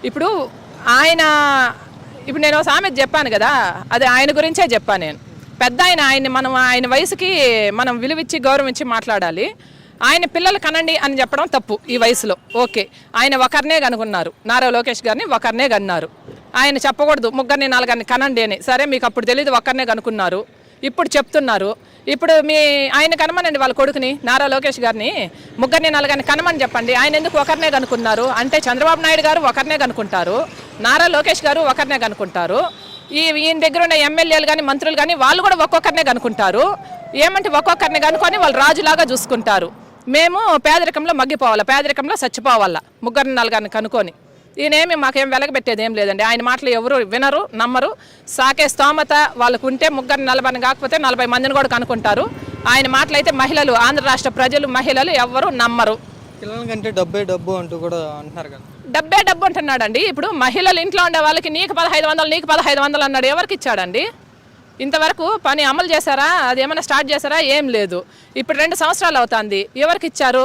ఇప్పుడు ఆయన ఇప్పుడు నేను సామెత చెప్పాను కదా, అది ఆయన గురించే చెప్పాను నేను. పెద్ద ఆయన్ని మనం ఆయన వయసుకి మనం విలువిచ్చి గౌరవించి మాట్లాడాలి. ఆయన పిల్లలు కనండి అని చెప్పడం తప్పు ఈ వయసులో. ఓకే, ఆయన ఒకరినే కనుగొన్నారు, నారా లోకేష్ గారిని ఒకరినే కన్నారు. ఆయన చెప్పకూడదు ముగ్గురిని నలుగురిని కనండి అని. సరే, మీకు అప్పుడు తెలియదు, ఒకరినే కనుక్కున్నారు, ఇప్పుడు చెప్తున్నారు. ఇప్పుడు ఆయన కనమనండి వాళ్ళ కొడుకుని, నారా లోకేష్ గారిని ముగ్గురిని నలుగురిని కనమని చెప్పండి. ఆయన ఎందుకు ఒకరినే కనుక్కున్నారు అంటే, చంద్రబాబు నాయుడు గారు ఒకరినే కనుక్కుంటారు, నారా లోకేష్ గారు ఒకరినే కనుక్కుంటారు, ఈయన దగ్గర ఉన్న ఎమ్మెల్యేలు కానీ మంత్రులు కానీ వాళ్ళు కూడా ఒక్కొక్కరినే కనుక్కుంటారు. ఏమంటే ఒక్కొక్కరిని కనుక్కొని వాళ్ళు రాజులాగా చూసుకుంటారు. మేము పేదరికంలో మగ్గిపోవాలా, పేదరికంలో చచ్చిపోవాలా ముగ్గురిని నలుగురిని కనుక్కొని. ఈయనేమి మాకేం వెలగబెట్టేది ఏం లేదండి. ఆయన మాటలు ఎవరు వినరు, నమ్మరు. సాకే స్తోమత వాళ్ళకు ఉంటే ముగ్గురిని 40 కాకపోతే 40 మందిని కూడా కనుక్కుంటారు. ఆయన మాటలు అయితే మహిళలు, ఆంధ్ర రాష్ట్ర ప్రజలు, మహిళలు ఎవరు నమ్మరు. పిల్లల కంటే డబ్బే డబ్బు అంటూ కూడా అంటున్నారు కదా. డబ్బే డబ్బు అంటున్నాడండి. ఇప్పుడు మహిళలు ఇంట్లో ఉండే వాళ్ళకి నీకు 1500 నీకు 1500 అన్నాడు. ఎవరికి ఇచ్చాడండి? ఇంతవరకు పని అమలు చేశారా? అది ఏమైనా స్టార్ట్ చేశారా? ఏం లేదు. ఇప్పుడు 2 సంవత్సరాలు అవుతుంది. ఎవరికి ఇచ్చారు?